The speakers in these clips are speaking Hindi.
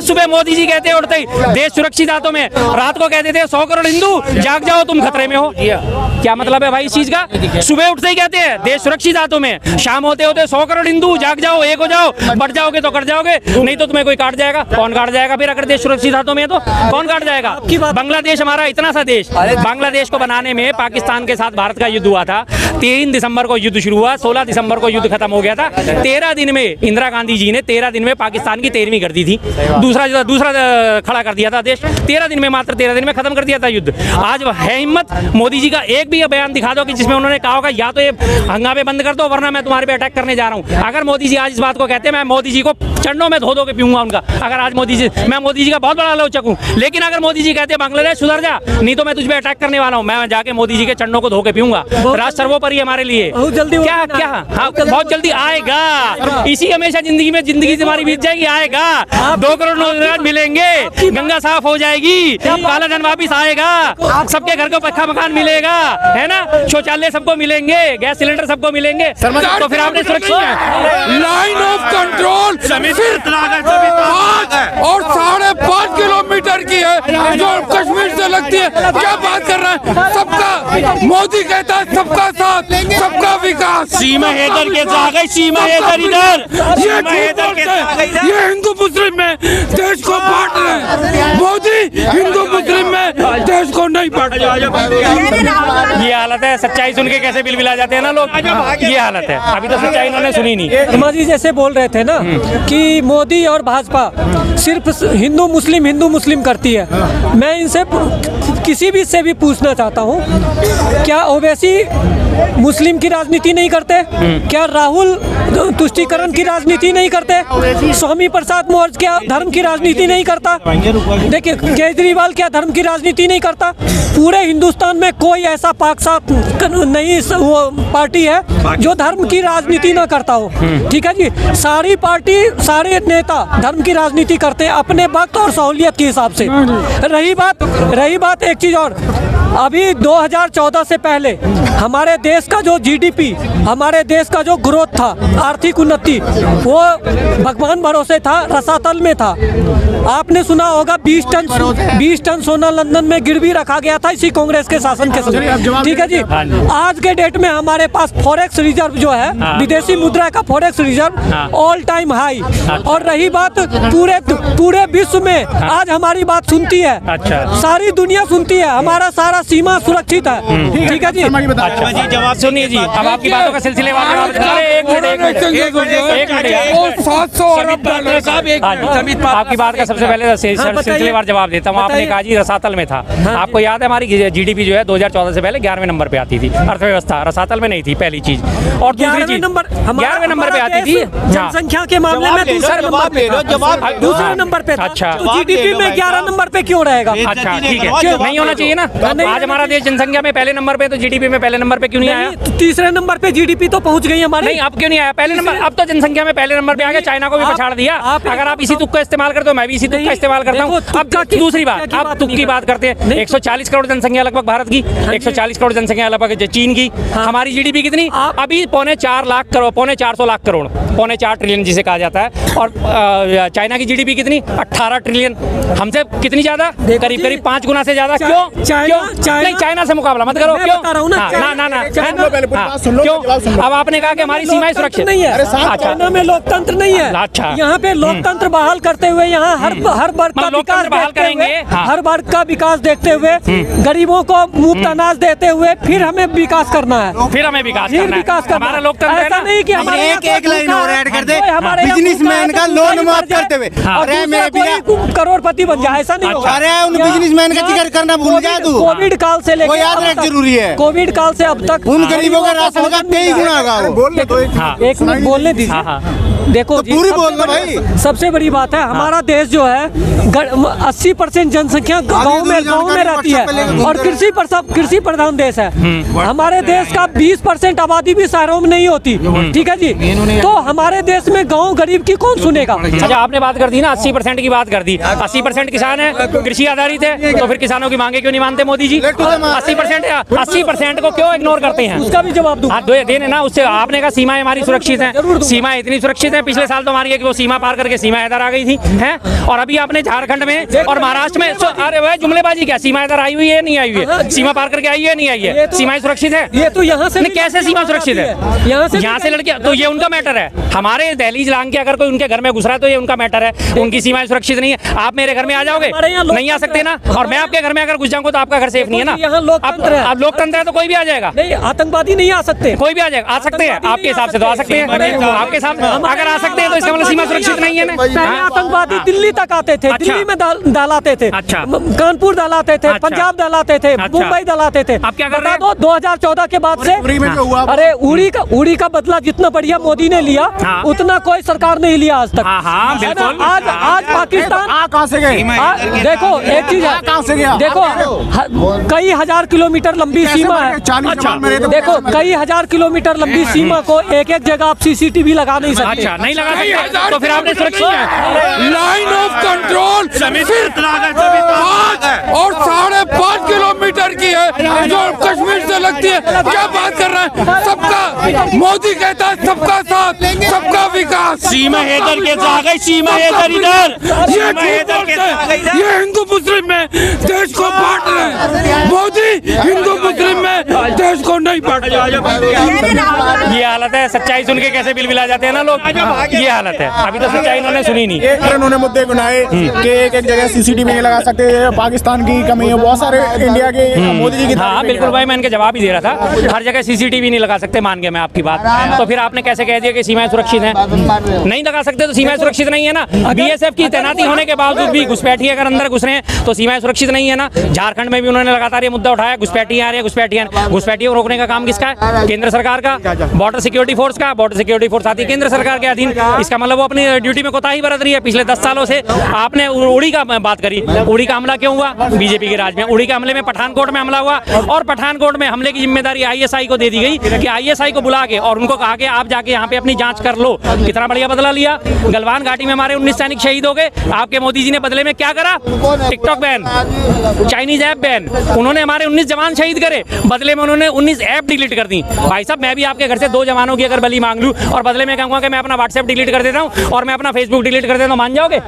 सुबह मोदी जी कहते हैं उठते ही देश सुरक्षित हाथों में, रात को कहते थे 100 करोड़ हिंदू जाग जाओ तुम खतरे में हो। क्या मतलब है भाई इस चीज का? सुबह उठते ही कहते हैं देश सुरक्षित हाथों में, शाम होते होते 100 करोड़ हिंदू जाग जाओ, एक हो जाओ, बढ़ जाओगे तो कट जाओगे, नहीं तो तुम्हें कोई काट जाएगा। कौन काट जाएगा फिर अगर देश सुरक्षित हाथों में? तो कौन काट जाएगा? बांग्लादेश हमारा इतना सा देश, बांग्लादेश को बनाने में पाकिस्तान के साथ भारत का युद्ध हुआ था। 3 दिसंबर को युद्ध शुरू हुआ, 16 दिसंबर को युद्ध खत्म हो गया था। 13 दिन में इंदिरा गांधी जी ने 13 दिन में पाकिस्तान की 13वीं कर दी थी, दूसरा खड़ा कर दिया था देश। 13 दिन में, मात्र 13 दिन में खत्म कर दिया था युद्ध। आज है हिम्मत मोदी जी का एक भी बयान दिखा दो कि जिसमें उन्होंने कहा होगा या तो ये हंगामे बंद कर दो वरना मैं तुम्हारे पे अटैक करने जा रहा हूं। अगर मोदी जी आज इस बात को कहते हैं, मैं मोदी जी को चरणों में धो के पीऊंगा उनका। अगर आज मोदी जी, मैं मोदी जी का बहुत बड़ा आलोचक हूं, लेकिन अगर मोदी जी कहते हैं बांग्लादेश सुधर जा, नहीं तो मैं तुझ पे अटैक करने वाला हूं, मैं जाके मोदी जी के चरणों को धो के पीऊंगा। राष्ट्र सर्वोपरि हमारे लिए बहुत जल्दी बहुत जल्दी आएगा। इसी हमेशा जिंदगी तुम्हारी बीत जाएगी, आएगा 2 करोड़ रोजगार मिलेंगे, गंगा साफ हो जाएगी, काला धन वापिस आएगा, सबके घर को पक्का मकान मिलेगा, है ना, शौचालय सबको मिलेंगे, गैस सिलेंडर सबको मिलेंगे। तो फिर आपने सुरक्षित लाइन ऑफ कंट्रोल सिर्फ 5 और 5.5 किलोमीटर की है जो कश्मीर से लगती है। क्या बात कर रहे हैं? सबका मोदी कहता है सबका साथ सबका विकास। सीमा हैदर के आ गई, सीमा हैदर इधर, ये हिंदू मुस्लिम में देश को बांट रहे हैं। मोदी हिंदू मुस्लिम में देश को नहीं बांट रहे। ये हालत है। सच्चाई सुन के कैसे बिलबिला जाते हैं ना लोग, ये हालत है। अभी तो सच्चाई इन्होंने सुनी नहीं। शर्मा जी जैसे बोल रहे थे ना कि मोदी और भाजपा सिर्फ हिंदू मुस्लिम करती है, मैं इनसे किसी भी से भी पूछना चाहता हूँ, क्या ओवैसी मुस्लिम की राजनीति नहीं करते? क्या राहुल तुष्टीकरण की राजनीति नहीं करते? स्वामी प्रसाद मौर्य क्या धर्म की राजनीति नहीं करता? देखिए केजरीवाल क्या धर्म की राजनीति नहीं करता? पूरे हिंदुस्तान में कोई ऐसा पाक साफ नहीं वो पार्टी है जो धर्म की राजनीति ना करता हो। ठीक है जी, सारी पार्टी सारे नेता धर्म की राजनीति करते हैं अपने वक्त और सहूलियत के हिसाब से। रही बात एक चीज और, अभी 2014 से पहले हमारे देश का जो जीडीपी, हमारे देश का जो ग्रोथ था, आर्थिक उन्नति, वो भगवान भरोसे था, रसातल में था। आपने सुना होगा 20 टन सोना लंदन में गिरवी रखा गया था इसी कांग्रेस के शासन के समय। ठीक है जी, आज के डेट में हमारे पास फॉरेक्स रिजर्व जो है, विदेशी मुद्रा का forex reserve all time high. और रही बात पूरे विश्व में आज हमारी बात सुनती है, सारी दुनिया सुनती है, हमारा सारा सीमा सुरक्षित है। ठीक है जी, अच्छा जी, जवाब सुनिए जी। अब आपकी बातों का सिलसिलेवार जवाब, एक मिनट, आपकी बात का सबसे पहले सिलसिलेवार जवाब देता हूँ। आपने कहा जी रसातल में था। आपको याद है हमारी जीडीपी जो है 2014 से पहले 11वें नंबर पे आती थी, अर्थव्यवस्था रसातल में नहीं थी, पहली चीज। और दूसरी चीज 11वें नंबर पे आती थी, जनसंख्या के मामले में दूसरे नंबर पे था। अच्छा, जीडीपी में 11 नंबर पे क्यों रहेगा? अच्छा ठीक है, नहीं होना चाहिए ना। आज हमारा देश जनसंख्या में पहले नंबर पे, तो जीडीपी में पहले नंबर पे क्यों नहीं आया? तीसरे नंबर पे जीडीपी तो पहुंच गई हमारी। नहीं, अब क्यों नहीं आया पहले नंबर? अब तो जनसंख्या में पहले नंबर पे आ गया, चाइना को भी पछाड़ दिया। अगर आप इसी तुक का इस्तेमाल करते हो, मैं भी इसी तुक का इस्तेमाल करता हूँ। अब दूसरी बात, आप तुक की बात करते हैं। 140 करोड़ जनसंख्या लगभग भारत की, 140 करोड़ जनसंख्या लगभग चीन की। हमारी जीडीपी कितनी? अभी 4.25 लाख करोड़, 4.25 लाख करोड़, 4.25 ट्रिलियन जिसे कहा जाता है। और चाइना की जीडीपी कितनी? 18 ट्रिलियन। हमसे कितनी ज्यादा? करीब 5 गुना से ज्यादा। क्यों? नहीं, चाइना से मुकाबला मत करो। क्यों? क्यों? अब आपने कहा कि हमारी सीमाएं सुरक्षित नहीं है। चाइना में लोकतंत्र नहीं है। अच्छा, यहाँ पे लोकतंत्र बहाल करते हुए, यहाँ हर वर्ग का विकास बहाल करेंगे, हर वर्ग का विकास देखते हुए, गरीबों को मुफ्त अनाज देते हुए फिर हमें विकास करना है। फिर हमें विकास करना। हमारा लोकतंत्र ऐसा नहीं कि हमारे एक लाइन और ऐड कर दे, बिजनेसमैन का लोन माफ करते हुए करोड़पति बन जाए, ऐसा नहीं होगा। अरे उन बिजनेसमैन का जिक्र करना भूल जा तू। कोविड काल से लेकर याद रख जरूरी है, कोविड काल से अब तक उन गरीबों का राशन का 23 गुना होगा। एक मिनट बोलने दीजिए। देखो तो पूरी बोलना भाई। सबसे बड़ी बात है, हमारा देश जो है 80% जनसंख्या गांव में रहती है और कृषि प्रधान देश है। हमारे देश का 20% आबादी भी शहरों में नहीं होती। ठीक है जी, तो हमारे देश में गांव गरीब की कौन सुनेगा? अच्छा, आपने बात कर दी ना 80% की बात कर दी। 80% किसान है, कृषि आधारित है, तो फिर किसानों की मांगे क्यों नहीं मानते मोदी जी 80% को क्यों इग्नोर करते हैं? उसका भी जवाब दूं। हाँ देने ना, उससे आपने कहा सीमाएं हमारी सुरक्षित हैं, सीमाएं इतनी सुरक्षित हैं, पिछले साल तो हमारी वो सीमा पार करके सीमा इधर आ गई थी हैं, और अभी आपने झारखंड में और महाराष्ट्र में अरे भाई जुमलेबाजी क्या, सीमा इधर आई हुई है नहीं आई हुई है, सीमा पार करके आई है नहीं आई है, सीमाएं सुरक्षित है? ये तो यहाँ से नहीं, कैसे सीमा सुरक्षित है? यहाँ से लड़के तो ये उनका मैटर है, हमारे दहलीज लांग के अगर कोई उनके घर में घुस रहा है तो ये उनका मैटर है, उनकी सीमाएं सुरक्षित नहीं है। आप मेरे घर में आ जाओगे? नहीं आ सकते ना, और मैं आपके घर में अगर घुस जाऊंगा तो आपका घर सेफ नहीं है ना। यहाँ लोकतंत्र है। अब लोकतंत्र है तो कोई भी आ जाएगा, नहीं आतंकवादी नहीं आ सकते, कोई भी आ जाएगा, आ सकते हैं आपके हिसाब से तो आ सकते हैं, आपके हिसाब अगर आ सकते हैं तो इसका मतलब सीमा सुरक्षित नहीं है ना। पहले आतंकवादी दिल्ली तक आते थे, दिल्ली में दालाते थे, कानपुर दालाते थे, पंजाब दालाते थे, मुंबई दालाते थे। अब क्या कर रहे हैं? 2014 के बाद से अरे उड़ी का बदला जितना बढ़िया मोदी ने लिया उतना कोई सरकार नहीं लिया आज तक। आज पाकिस्तान कहाँ से गए? देखो एक चीज है, कहाँ से गया? देखो कई हजार किलोमीटर लंबी सीमा है। देखो कई हजार किलोमीटर लंबी सीमा को एक एक जगह आप सीसीटीवी लगा नहीं सकते। अच्छा नहीं लगा सकते तो फिर आपने सुरक्षित लाइन ऑफ कंट्रोल सिर्फ 5 और 5.5 किलोमीटर की है जो कश्मीर से लगती है। क्या बात कर रहे हैं? सबका मोदी कहता है सबका साथ सबका विकास। सीमा हैदर के आ गई, सीमा हैदर इधर, ये हिंदू मुस्लिम में देश को बांट रहे हैं। मोदी हिंदू मुस्लिम में देश को नहीं बांट रहे। ये हालत है, सच्चाई सुन के कैसे बिलबिला जाते हैं ना लोग, ये हालत है। अभी तो सच्चाई इन्होंने सुनी नहीं। उन्होंने मुद्दे गिनाए कि एक जगह सीसीटीवी नहीं लगा सकते, पाकिस्तान की कमी है, बहुत सारे इंडिया के मोदी जी की। हाँ बिल्कुल भाई, मैं इनके जवाब ही दे रहा था, हर जगह सीसीटीवी नहीं लगा सकते, मान गया मैं आपकी बात। तो फिर आपने कैसे कह दिया कि सीमाएं सुरक्षित हैं? नहीं लगा सकते तो सीमाएं सुरक्षित नहीं है ना। बीएसएफ की तैनाती होने के बावजूद भी घुसपैठी अगर अंदर घुस रहे हैं तो सीमाएं सुरक्षित नहीं है ना। झारखंड में भी उन्होंने लगातार ये मुद्दा उठाया, घुसपैठियां आ रही है, घुसपैठियों को रोकने का काम किसका है? केंद्र सरकार का। बॉर्डर सिक्योरिटी फोर्स का, बॉर्डर सिक्योरिटी फोर्स आती है केंद्र सरकार के अधीन। इसका मतलब वो अपनी ड्यूटी में कोताही बरत रही है। पिछले 10 सालों से आपने उड़ी का बात करी, उड़ी का हमला क्यों हुआ? बीजेपी के राज में उड़ी के हमले में पठानकोट में हमला हुआ, और पठानकोट में हमले की जिम्मेदारी आईएसआई को दे दी गई कि आईएसआई को बुला के और उनको कहा कि आप जाके यहाँ पे अपनी जांच कर लो। कितना बढ़िया बदला लिया। गलवान घाटी में हमारे 19 सैनिक शहीद हो गए, आपके मोदी जी ने बदले में क्या करा? TikTok ban, Chinese app ban. उन्होंने हमारे 19 जवान शहीद करे, बदले में उन्होंने 19 ऐप डिलीट कर दी। भाई साहब मैं भी आपके घर से 2 जवानों की अगर बलि मांग लूं और बदले में कहूंगा कि मैं अपना व्हाट्सएप डिलीट कर देता हूं और मैं अपना फेसबुक डिलीट कर देता हूं, मान जाओगे?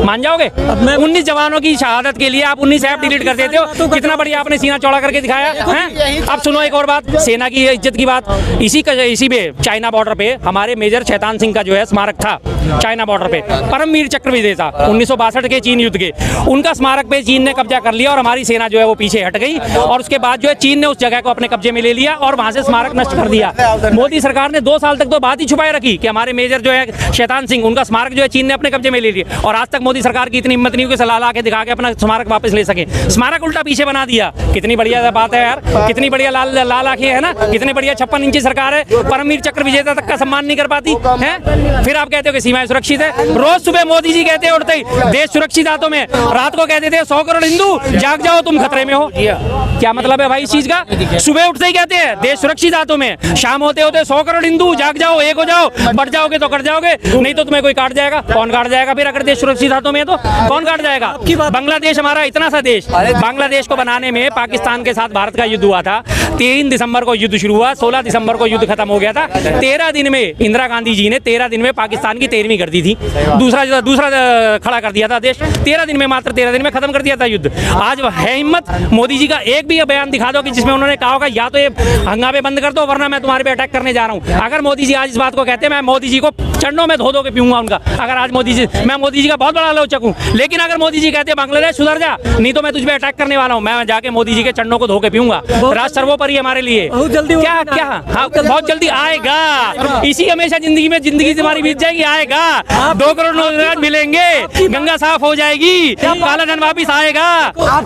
मान जाओगे? 19 जवानों की शहादत के लिए आप 19 ऐप डिलीट कर देते हो। कितना बढ़िया आपने सीना चौड़ा करके दिखाया है। अब सुनो एक और बात, सेना की इज्जत की बात। इसी पे चाइना बॉर्डर पे हमारे मेजर शैतान सिंह का जो है स्मारक था चाइना बॉर्डर पे, परमवीर चक्र विजेता 1962 के चीन युद्ध के, उनका स्मारक पे चीन ने कब्जा कर लिया और हमारी सेना जो है वो पीछे हट गई, और उसके बाद जो है चीन ने उस जगह को अपने कब्जे में ले लिया और वहां से स्मारक नष्ट कर दिया। मोदी सरकार ने 2 साल तक तो बात ही छुपाए रखी कि हमारे मेजर जो है शैतान सिंह, उनका स्मारक जो है चीन ने अपने कब्जे में ले लिया, और आज तक मोदी सरकार की इतनी हिम्मत नहीं हुई कि सलाह ला के दिखा के अपना स्मारक वापस ले सके। स्मारक उल्टा पीछे बना दिया। कितनी बढ़िया बात है यार, कितनी बढ़िया लाल आंखें है ना, कितनी बढ़िया 56 इंची सरकार है, परमवीर चक्र विजेता तक का सम्मान नहीं कर पाती है। फिर आप कहते हो कि सीमाएं सुरक्षित है। रोज सुबह मोदी जी कहते हैं उठते ही देश सुरक्षित हाथों में, रात को कहते थे 100 करोड़ हिंदू जाग जाओ तुम खतरे में हो। क्या मतलब है भाई इस चीज का? सुबह उठते ही कहते हैं देश सुरक्षित हाथों में, शाम होते होते 100 करोड़ हिंदू जाग जाओ, एक हो जाओ, बढ़ जाओगे तो कट जाओगे, नहीं तो तुम्हें कोई काट जाएगा। कौन काट जाएगा फिर अगर देश सुरक्षित हाथों में? तो कौन काट जाएगा? बांग्लादेश हमारा इतना सा देश, बांग्लादेश को बनाने में पाकिस्तान के साथ भारत का युद्ध हुआ था। 3 दिसंबर को युद्ध शुरू हुआ, 16 दिसंबर को युद्ध खत्म हो गया था। 13 दिन में इंदिरा गांधी जी ने 13 दिन में पाकिस्तान की 13वीं कर दी थी, दूसरा खड़ा कर दिया था देश। 13 दिन में, मात्र 13 दिन में खत्म कर दिया था युद्ध। आज है हिम्मत मोदी जी का एक भी बयान दिखा दो कि जिसमें उन्होंने कहा होगा या तो ये हंगामे बंद कर दो वरना मैं तुम्हारे पे अटैक करने जा रहा हूं। अगर मोदी जी आज इस बात को कहते हैं, मैं मोदी जी को चरणों में धो के पीऊंगा उनका। अगर आज मोदी जी, मैं मोदी जी का बहुत बड़ा आलोचक हूं, लेकिन अगर मोदी जी कहते हैं बांग्लादेश सुधर जा, नहीं तो मैं तुझ पे अटैक करने वाला हूं, मैं जाके मोदी जी के चरणों को धो के पीऊंगा। राष्ट्र सर्वोपरि हमारे लिए बहुत जल्दी क्या बहुत जल्दी आएगा। इसी हमेशा जिंदगी तुम्हारी बीत जाएगी, आएगा 2 करोड़ रोजगार मिलेंगे, गंगा साफ हो जाएगी, काला धन वापिस आएगा,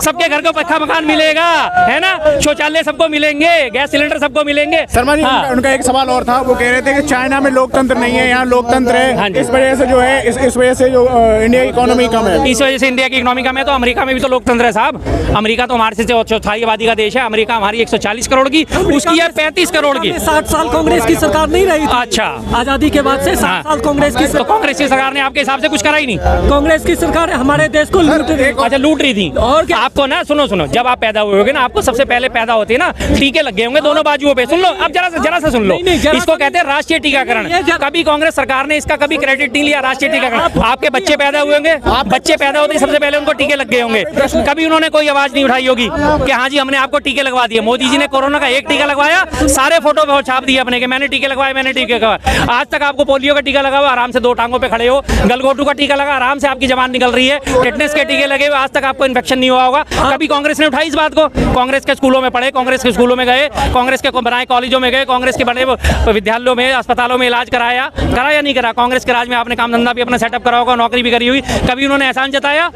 सबके घर को पक्का मकान मिलेगा, है ना, शौचालय सबको मिलेंगे, गैस सिलेंडर सबको मिलेंगे। शर्मा जी उनका एक सवाल और था, वो कह रहे थे कि चाइना में लोकतंत्र नहीं है, यहाँ लोकतंत्र है, इस वजह से जो है इस वजह से जो इंडिया की इकोनॉमी कम है, इस वजह से इंडिया की इकोनॉमी कम है। तो अमेरिका में भी तो लोकतंत्र है साहब। अमेरिका तो हमारे से चौथाई आबादी का देश है। अमेरिका हमारी 140 करोड़ की, उसकी है 35 करोड़ की। 60 साल कांग्रेस की सरकार नहीं रही थी। अच्छा, आजादी के बाद से 60 साल कांग्रेस की तो कांग्रेस की सरकार ने आपके हिसाब से कुछ करा ही नहीं। कांग्रेस की सरकार हमारे देश को लूट रही। अच्छा, लूट रही थी। और क्या? आपको ना सुनो, जब आप पैदा हुए होगे ना, आपको सबसे पहले पैदा होते हैं ना टीके लग गए होंगे दोनों बाजुओं पे। सुन लो, अब जरा सा सुन लो। इसको कहते हैं राष्ट्रीय टीकाकरण। कभी कांग्रेस सरकार ने इसका कभी क्रेडिट नहीं लिया। राष्ट्रीय टीकाकरण, आपके बच्चे पैदा हुए होंगे, बच्चे पैदा होते ही सबसे पहले उनको टीके लग गए होंगे। कभी उन्होंने कोई आवाज नहीं उठाई होगी कि हाँ जी हमने आपको टीके लगवा दिए। मोदी जी ने कोरोना का एक टीका लगवाया, सारे फोटो छाप दिए अपने के, मैंने टीके लगवाए, मैंने टीके लगवाए। आज तक आपको पोलियो का टीका लगा हुआ, आराम से 2 टांगों पे खड़े हो। गलघोटू का टीका लगा, आराम से आपकी जबान निकल रही है। टेटनस के टीके लगे हुए, आज तक आपको इन्फेक्शन नहीं हुआ होगा। कभी कांग्रेस ने उठाई इस बात को? कांग्रेस के स्कूलों में पढ़े, कांग्रेस के स्कूलों में गए, कांग्रेस के बनाए कॉलेजों में गए, कांग्रेस के बड़े विद्यालयों में, अस्पतालों में इलाज कराया या नहीं करा? कांग्रेस के राज में आपने काम धंधा भी अपना सेटअप करा होगा, नौकरी भी करी हुई। कभी उन्होंने एहसान जताया?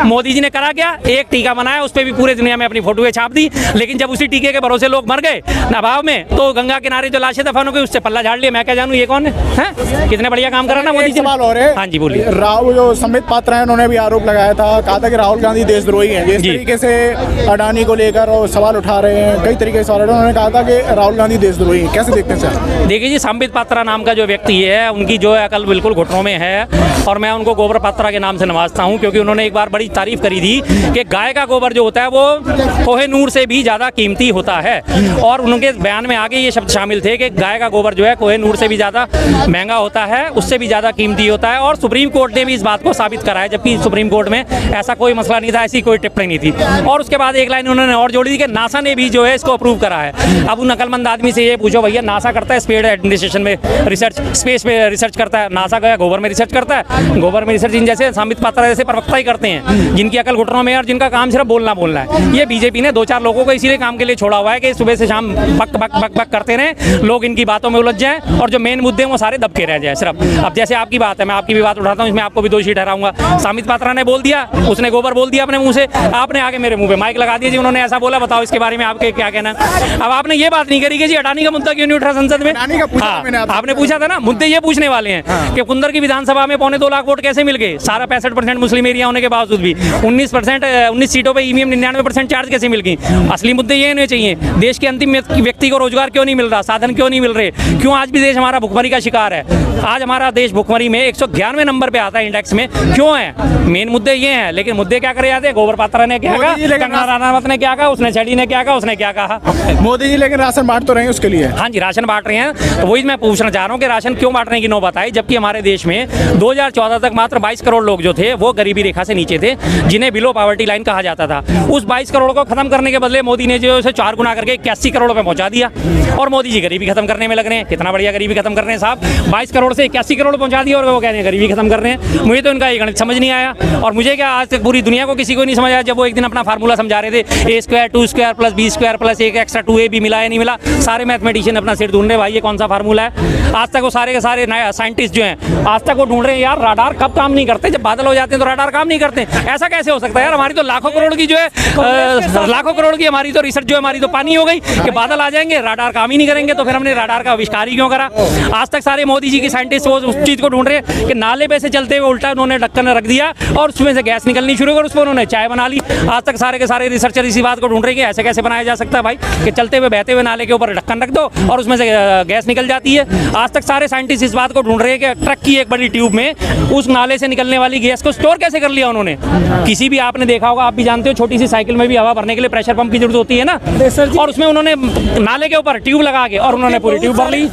मोदी जी ने करा क्या? एक टीका बनाया, उस पर भी पूरे दुनिया में अपनी फोटोएं छाप दी। लेकिन जब उसी टीके के भरोसे लोग मर गए अभाव में, तो गंगा किनारे जो लाशें दफन हो गई, उससे पल्ला झाड़ लिया। मैं क्या जानूं ये कौन है? कितने बढ़िया काम करा ना मोदी जी। सवाल और है। हाँ जी बोलिए। राहुल जो संबित पात्रा है, उन्होंने भी आरोप लगाया था, कहा था कि राहुल गांधी देशद्रोही हैं। जिस तरीके से अडानी को लेकर और सवाल उठा रहे हैं, कई तरीके से सवाल उठा, उन्होंने कहा था कि राहुल गांधी देशद्रोही हैं। कैसे देखते हैं सर? देखिए जी, संबित पात्रा नाम का जो व्यक्ति है, उनकी जो है अकल बिल्कुल घुटनों में है, और मैं उनको गोबर पात्रा के नाम से नवाजता हूं, क्योंकि उन्होंने एक बार बड़ी तारीफ करी थी कि गाय का गोबर जो होता है वो कोहिनूर से भी ज़्यादा कीमती होता है। और उनके बयान में आगे ये शब्द शामिल थे कि गाय का गोबर जो है कोहिनूर से भी ज़्यादा महंगा होता है, उससे भी ज़्यादा कीमती होता है। और सुप्रीम कोर्ट ने भी इस बात को साबित करा है, जबकि सुप्रीम कोर्ट में ऐसा कोई मसला नहीं था, ऐसी कोई टिप्पणी नहीं थी। और उसके बाद एक लाइन उन्होंने और जोड़ी कि नासा ने भी जो है इसको अप्रूव करा है। अब उन अकलमंद आदमी से ये पूछो, भैया नासा करता है स्पेस एडमिनिस्ट्रेशन में रिसर्च, स्पेस में रिसर्च करता है, नासा गया गोबर में रिसर्च करता है। गोबर में रिसर्च इन जैसे संबित पात्रा जैसे प्रवक्ता ही करते हैं, जिनकी अकल घुटनों में और जिनका काम सिर्फ बोलना है। ये बीजेपी ने 2-4 लोगों को इसीलिए काम के लिए छोड़ा हुआ है कि सुबह से शाम बक बक बक बक करते रहे, लोग इनकी बातों में उलझ जाएं और जो मेन मुद्दे हैं वो सारे दबके रह जाए सिर्फ। अब जैसे आपकी बात है, मैं आपकी भी बात उठाता हूँ, इसमें आपको भी दोषी ठहराऊंगा। संबित पात्रा ने बोल दिया, उसने गोबर बोल दिया अपने मुंह से, आपने आगे मेरे मुंह पे माइक लगा दिया जी उन्होंने ऐसा बोला, बताओ इसके बारे में आपके क्या कहना। अब आपने ये बात नहीं करी कि जी अडानी का मुद्दा क्यों नहीं उठा संसद में? आपने पूछा था ना, मुद्दे ये पूछने वाले हैं कि कुंदर की विधानसभा में 2.25 लाख वोट कैसे मिल गए, सारा 65% मुस्लिम एरिया होने के बावजूद भी 19 सीटों पे ईवीएम 99% चार्ज कैसे मिल गई? असली मुद्दे ये होने चाहिए। देश के अंतिम व्यक्ति को रोजगार क्यों नहीं मिल रहा, साधन क्यों नहीं मिल रहे, क्यों आज भी देश हमारा भुखमरी का शिकार है? आज हमारा देश भुखमरी में 111वें नंबर पे आता है इंडेक्स में, क्यों है? मेन मुद्दे ये हैं। लेकिन मुद्दे क्या करे जाते हैं? गोबर पात्रा ने क्या कहा, कंगना रनावत ने क्या कहा, उसने छड़ी ने क्या कहा, उसने क्या कहा। मोदी जी लेकिन राशन बांट तो रहे हैं उसके लिए। हाँ जी, राशन बांट रहे हैं, तो वही मैं पूछना चाह रहा हूँ कि राशन क्यों बांटने की नौबत आई, जबकि हमारे देश में 2014 तक मात्र 22 करोड़ लोग जो थे वो गरीबी रेखा से नीचे थे, जिन्हें बिलो पॉवर्टी लाइन कहा जाता था। उस 22 करोड़ को खत्म करने के बदले मोदी ने जो उसे 4 गुना करके 81 करोड़ पे पहुंचा दिया, और मोदी जी गरीबी खत्म करने में लग रहे हैं। कितना बढ़िया गरीबी खत्म कर रहे हैं साहब, 22 करोड़ से 81 करोड़ पहुंचा दिया और वो कह रहे हैं गरीबी खत्म कर रहे हैं। मुझे तो इनका ये गणित समझ नहीं आया, और मुझे क्या आज तक पूरी दुनिया को किसी को नहीं समझ आया। जब वो एक दिन अपना फार्मूला समझा रहे थे, A² 2² + B² + 1 एक्स्ट्रा 2A भी मिला या नहीं मिला, सारे मैथमेटिशियन अपना सिर ढूंढ रहे, भाई ये कौन सा फार्मूला है। आज तक वो सारे के सारे साइंटिस्ट जो हैं आज तक वो ढूंढ रहे हैं यार राडार कब काम नहीं करते, जब बादल हो जाते हैं तो राडार काम नहीं करते। ऐसा कैसे हो सकता है यार? हमारी तो लाखों करोड़ की जो है लाखों करोड़ की हमारी तो रिसर्च जो है हमारी तो पानी हो गई कि बादल आ जाएंगे, राडार काम ही नहीं करेंगे, तो फिर हमने राडार का आविष्कार ही क्यों करा? आज तक सारे मोदी जी के साइंटिस्ट वो उस चीज को ढूंढ रहे हैं कि नाले पे से चलते हुए उल्टा उन्होंने ढक्कन रख दिया और उसमें से गैस निकलनी शुरू कर, उसको उन्होंने चाय बना ली। आज तक सारे के सारे रिसर्चर इसी बात को ढूंढ रहे हैं कि ऐसे कैसे बनाया जा सकता है भाई, कि चलते हुए बहते हुए नाले के ऊपर ढक्कन रख दो और उसमें से गैस निकल जाती है। आज तक सारे साइंटिस्ट इस बात को ढूंढ रहे हैं कि ट्रक की एक बड़ी ट्यूब में उस नाले से निकलने वाली गैस को स्टोर कैसे कर लिया उन्होंने। किसी भी आपने देखा होगा, आप भी जानते हो, छोटी सी साइकिल में भी हवा भरने के लिए प्रेशर पंप की जरूरत होती है ना, और उसमें उन्होंने नाले के ऊपर ट्यूब लगा के और उन्होंने पूरी ट्यूब भर ली।